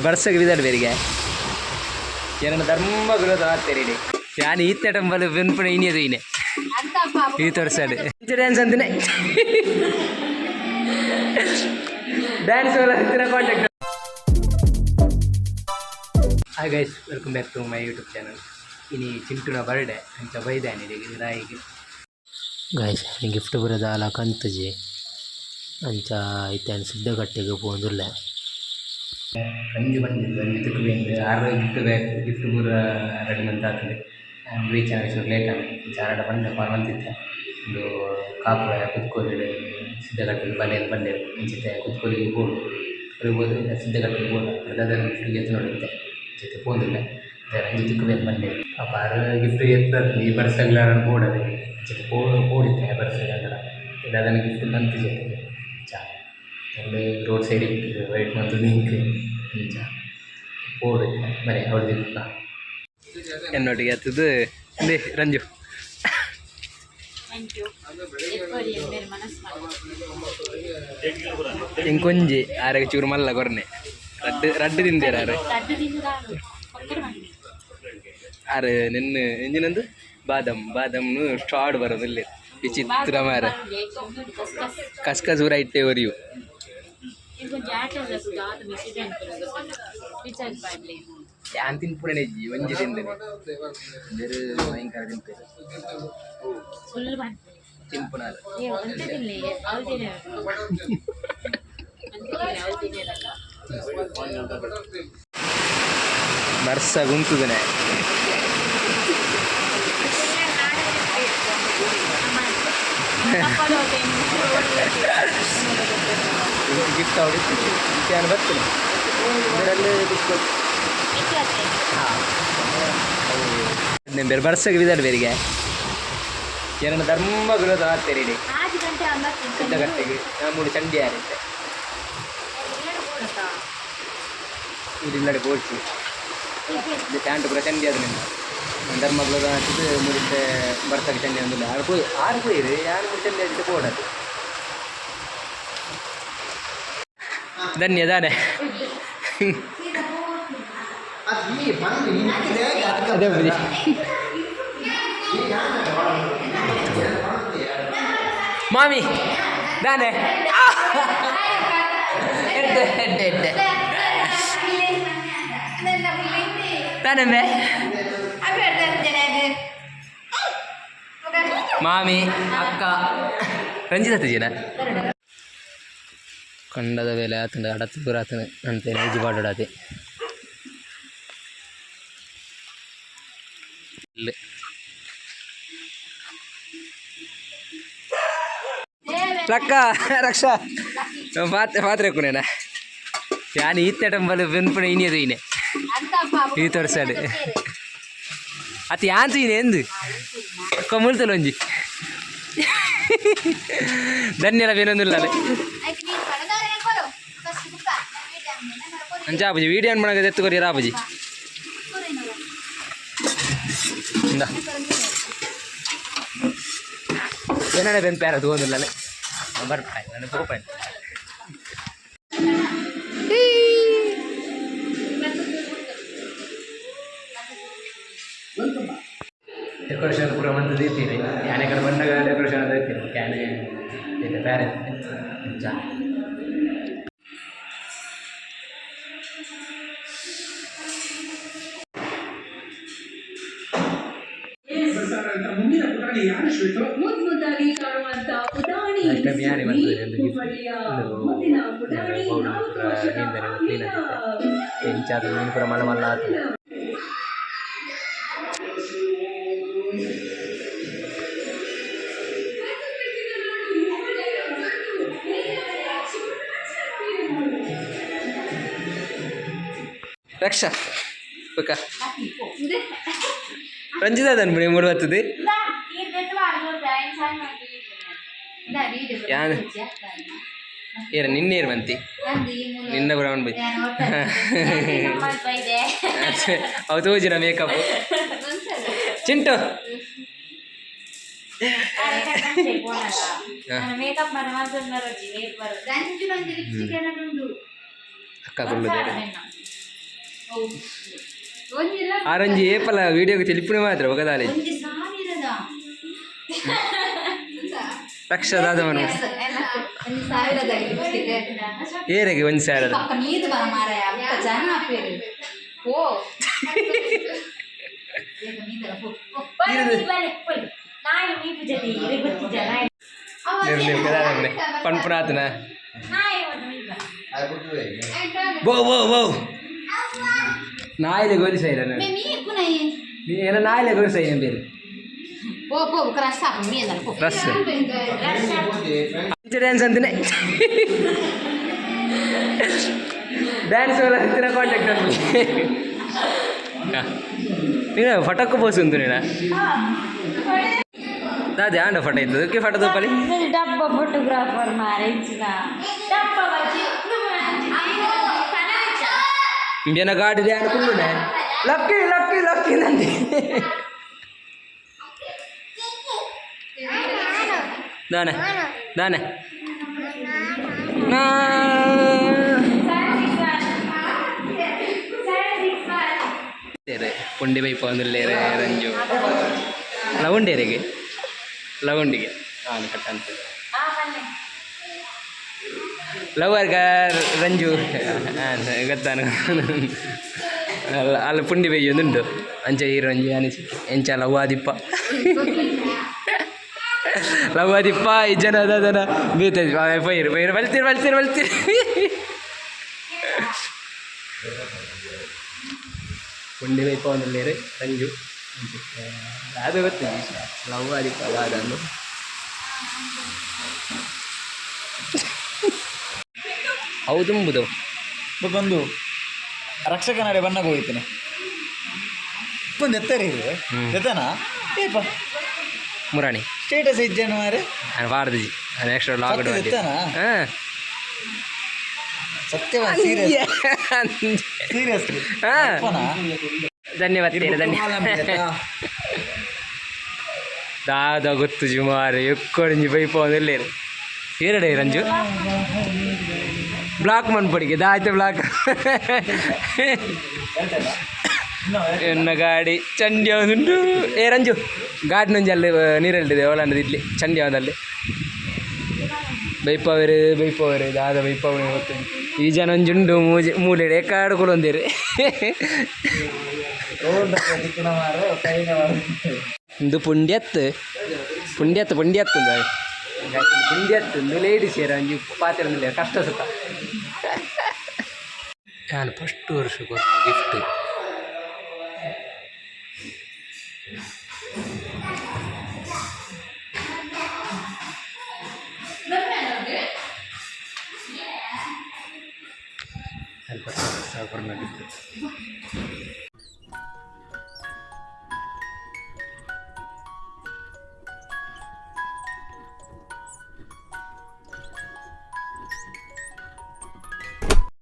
ಬರ್ಸಕ್ಕೆ ಬಿದ್ದಾడు ಬೇರಿಗೆ ಏನನ್ನ ಧರ್ಮಗಳು ತಗೋತೀರಿ ഞാൻ ഈ തടം പോലെ വെൺപണ ഇനിയത് ഇനെ ഈ തടസ്സാട് ഡാൻസ് എന്തിനെ ഡാൻസ് കോണ്ടാക്ട്. Hi guys, welcome back to my YouTube channel. ಇನಿ ಚಿಂಟುನ ಬರ್ಡೇ ಅಂಚ ಬೈದಾನೆ ರಾಯಿಗೆ ಗೈಸ್ ಗಿಫ್ಟ್ ಬರೋದ ಅಲ್ಲ ಕಂತಜಿ ಅಂಚ ಇತ್ತಾನು ಸಿದ್ಧಗಟ್ಟೆಗೆ ಹೋಗಿಲ್ಲ ಕಂಜು ಬಂದಿದ್ದು ಅಲ್ಲಿ ತುಕ್ಕು ಆರು ಗಿಫ್ಟ್ ಪೂರ ರೆಡಿ ಮಂತ್ ಆಗ್ತದೆ. ರೀಚ್ ಆಗಿ ಲೇಟ್ ಆಗಿ ಚಾರಾಟ ಬಂದೆ ಬಂದಿದ್ದೆ ಒಂದು ಕಾಪು ಕುತ್ಕೋಲಿ ಸಿದ್ಧಗಟ್ಟೆಗೆ ಬಲೆಯಲ್ಲಿ ಬಂದೆ ಮುಂಚಿತೆ ಕುತ್ಕೋಲಿಗೆ ಬೋಡು ಹೋದ್ರೆ ಸಿದ್ಧಗಟ್ಟೆಗೆ ಬೋಡು ಅದನ್ನು ಗಿಫ್ಟಿಗೆ ಎತ್ತು ನೋಡಿದ್ದೆ ಜೊತೆ ಹೋದಿಲ್ಲ ಅಂಜು ತುಕ್ಕಬೇಕು ಬಂದೆ ಪಾಪ ಆರು ಗಿಫ್ಟ್ ಎತ್ತದ ಈ ಬರ್ಸಲ್ಲ ಬೋಡದೆ ಜೊತೆ ಬೋಡಿದ್ದೆ ಬರ್ಸಲ್ಲ ಅಂದ್ರೆ ಇಲ್ಲ ಅದನ್ನು ಗಿಫ್ಟ್ ಬಂತು ಜೊತೆಗೆ ಚಾ ಒಂದು ರೋಡ್ ಸೈಡ್ ಇಟ್ಟು ವೈಟ್ ಮತ್ತು ನಿಂಕು ನಿಜ ಬೋಡಿದ್ದೆ ಬರೀ ಹೊಡೆದಿಲ್ಲ എന്നോട്ടിಗೆ ಹತ್ತದು ಇಲ್ಲಿ ರಂಜು ಇಂಕೊಂಜಿ ಆರಗೆ ಚೂರು ಮಲ್ಲ ಕೊರ್ನೆ ರಡ್ಡು ತಿಂದೇರ ಆರು ನಿನ್ನ ಎಂಜಿನಂದು ಬಾದಮ್ನು ಸ್ಟಾರ್ಟ್ ಬರೋದು ಇಲ್ಲಿ ವಿಚಿತ್ರ ಮಾರ ಕಸ್ಕಸ್ ಊರ ಇಟ್ಟೆ ಒರಿಯು ഞാൻ തിൻപുടനെ ಒಂಜಿ ತಿಂದೇನೆ ಬೇರೆ ಭಯಂಕರ ತಿಂತೇನೆ ತಿನ್ಪುನಾಲ ಬರ್ಸ ಗುಂತುದನೆ ಗಿಫ್ಟ್ ಹೊಡಿತು ನಾನು ಬರ್ತೀನಿ ಇದರಲ್ಲಿ ಬಿಸ್ಕೊಟ್ಟು ಬೇರೆ ಬರ್ಸಕ್ಕೆ ಬಿದ್ದಾడు ಬೇರಿಗೆ ಏನನ್ನ ಧರ್ಮಗಳು ತಗೋತೀರಿ ಸಿದ್ಧಗಟ್ಟೆಗೆ ಮೂರು ಚಂಡಿ ಯಾರಿದ್ದೆ ಇಲ್ಲಡೆ ಪೋಡ್ಸಿ ಪ್ಯಾಂಟ್ ಪೂರ ಚಂಡಿ ಆದ ನಿನ್ನ ಧರ್ಮಗಳು ಹಾಕಿದ್ದು ಮುರಿತೆ ಬರ್ಸಕ್ಕೆ ಚಂಡಿ ಅಂದಿಲ್ಲ ಆರು ಪೋಯಿರಿ ಯಾರು ಮೂರು ಚಂಡಿ ಆದಿತ್ತು ಪೋಡದು ಧನ್ಯ ದಾನೆ ಅದೇ ಬುದ್ಧಿ ಮಾಮಿ ದಾನೆ ತಾನೆ ಮಾಮಿ ಅಕ್ಕ ರಂಜಿತ ಜನ ಕಂಡದ ವೇಳೆ ಆತಂಡ ಅಡತ್ತು ದೂರ ಆತನ ಅಂತ ನೈಜು ಬಾಡಾಡತೆ ಲಕ್ಕ ರಕ್ಷಾ ಪಾತ್ರೆ ಕುನೇನ ಯಾನು ಈ ತಟಂಬಲು ಬೆನ್ಪುಣ ಇನಿಯದು ಇನೆ ಈ ತೋರಿಸಾಡು ಅದು ಯಾಂತು ಇನೆ ಎಂದು ಕೊಮ್ಮುಳ್ತಲ್ಲ ಒಂಜಿ ಧನ್ಯಲ ಬೇನೊಂದಿಲ್ಲ ಅಂಚ ಆಪುಜಿ ವೀಡಿಯೋ ಆನ್ ಮಾಡಕ್ಕೆ ಎತ್ತುಕೊರಿ ರಾಪುಜಿ ಇಂದ ಏನಾಳೆ ಬೆನ್ ಪ್ಯಾರ ತಗೊಂಡಿಲ್ಲ ಬರ್ತಾಯಿ ನಾನು ಹೋಗ್ಪಾಯಿ ಡೆಕೋರೇಷನ್ ಪೂರ ಮಂದು ದೀರ್ತೀನಿ ಯಾನೆ ಕಡೆ ಬಂದಾಗ ಡೆಕೋರೇಷನ್ ಅಂತ ಇರ್ತೀನಿ ಕ್ಯಾನೆ ಇದೆ ಪ್ಯಾರೆ ನಿಜ ಮೀನು ಪೂರ ಮಲ್ಲ ಮಲ್ಲ ಆಗ್ತದೆ. ರಕ್ಷಾ ರಂಜಿತ ಅನ್ಬಿಡಿ ಮೂರು ಬರ್ತದೆ ಏನ ನಿನ್ನೇರು ಬಂತಿ ನಿನ್ನ ಬ್ರೌನ್ ಬೈ ಅವು ತೋಜಿನ ಮೇಕಪ್ ಚಿಂಟು ಅಕ್ಕ ಆರಂಜಿ ಏಪಲ್ಲ ವಿಡಿಯೋಗೆ ತಿಳಿಪುಣೆ ಮಾತ್ರ ಒಗದಾಲೆ ಲಕ್ಷದಾದ ಮನ ಏರೆಗೆ 1,000 ಪನ್ಪುನಾತನ ಬೋ ಬೋ ಬೋ ನಾಯಿಲೆ ಗೋಲಿಸಾಯಿರ ಏನ ನಾಯಿಲೆ ಗೋಲಿಸಾಯಿ ಬೇರೆ ರಸ್ ಡ್ಯಾನ್ಸ್ ಅಂತೀನಿ ಡ್ಯಾನ್ಸ್ ಅಂತಿನ ಕಾಂಟ್ಯಾಕ್ಟ್ ಅಲ್ಲಿ ನೀನು ಫಟೋಕ್ಕೆ ಬೋಸು ಅಂತು ನೀನು दादा आंड फटा इतु के फटा तो पली डब्बा फोटोग्राफर मारे इच्छा डब्बा बची बिना गाड़ी दे आंड कुल्लू ने लक्की लक्की लक्की नंदी दाने दाने ना तेरे पुंडी भाई पौंदल ले रहे रंजू लवंडेरेगे ಲವಂಡಿಗೆ ಹಾಂ ಕಟ್ಟಂತ ಲವರ್ಗ ರಂಜು ಗೊತ್ತಾನು ಅಲ್ಲ ಪುಂಡಿ ಬೈ ಒಂದುಂಟು ಅಂಚ ಈ ರಂಜು ಅನಿಸಿ ಎಂಚ ಲವ್ವಾದಿಪ್ಪ ಲವ್ವಾದಿಪ್ಪ ಈ ಜನ ಅದನ ಬೀತದೆ ಪೈರು ಪೈರು ಬಲ್ತೀರಿ ಬಲ್ತೀರಿ ಬಲ್ತೀರಿ ಪುಂಡಿ ಬೈ ಪವನಲ್ಲಿ ರಂಜು ಅದು ಗೊತ್ತಿಲ್ಲ ಲವ್ ಅದಕ್ಕೆ ಅದನ್ನು ಹೌದು ಎಂಬುದು ಬಂದು ರಕ್ಷಕ ನಡೆ ಬಣ್ಣಗೆ ಹೋಗ್ತೇನೆ ಒಂದು ಎತ್ತರಿ ಎತ್ತನ ಏಪ ಮುರಾಣಿ ಸ್ಟೇಟಸ್ ಇದ್ದೇನು ಮಾರೆ ನಾನು ಬಾರ್ದಿ ನಾನು ಎಕ್ಸ್ಟ್ರಾ ಲಾಗ್ ಎತ್ತನ ಹಾಂ ಸತ್ಯವಾ ಸೀರಿಯಸ್ ಸೀರಿಯಸ್ ಹಾಂ ಧನ್ಯವಾದ ಧನ್ಯವಾದ ದಾದ ಗೊತ್ತು ಸುಮಾರು ಎಕ್ಕೊಡಿಂಜಿ ಬೈಪ ಒಂದಿಲ್ಲೇರು ಏರಡೆ ರಂಜು ಬ್ಲಾಕ್ ಮನ್ಪಡಿಗೆ ದಾಯ್ತು ಬ್ಲಾಕ್ ಎನ್ನ ಗಾಡಿ ಚಂಡಿ ಯಾವುದುಂಟು ಏ ರಂಜು ಗಾಡಿ ನಂಜಿ ಅಲ್ಲಿ ನೀರಲ್ಲಿದೆ ಒಳಂಡದ ಇಲ್ಲಿ ಚಂಡಿ ಯಾವುದಲ್ಲಿ ಬೈಪವರು ದಾದ ಬೈಪವನೇ ಗೊತ್ತು ಈ ಜನ ಒಂಜುಂಡು ಮೂಲೆ ಕಾಡ್ಕೊಳ್ಳೊಂದಿರಿ ಇದು ಪುಂಡ್ಯತ್ತು ಪುಂಡ್ಯತ್ತು ಪುಂಡ್ಯತ್ತು ಪುಂಡ್ಯತ್ತು ಲೇಡೀಸ್ ಏರ ಒಂಜಿ ಪಾತ್ರೆ ಕಷ್ಟ ಸುತ್ತ ನಾನು ಫಸ್ಟ್ ವರ್ಷ ಕೊಟ್ಟು ಗಿಫ್ಟ್ ಸ್ವಲ್ಪ ಗಿಫ್ಟ್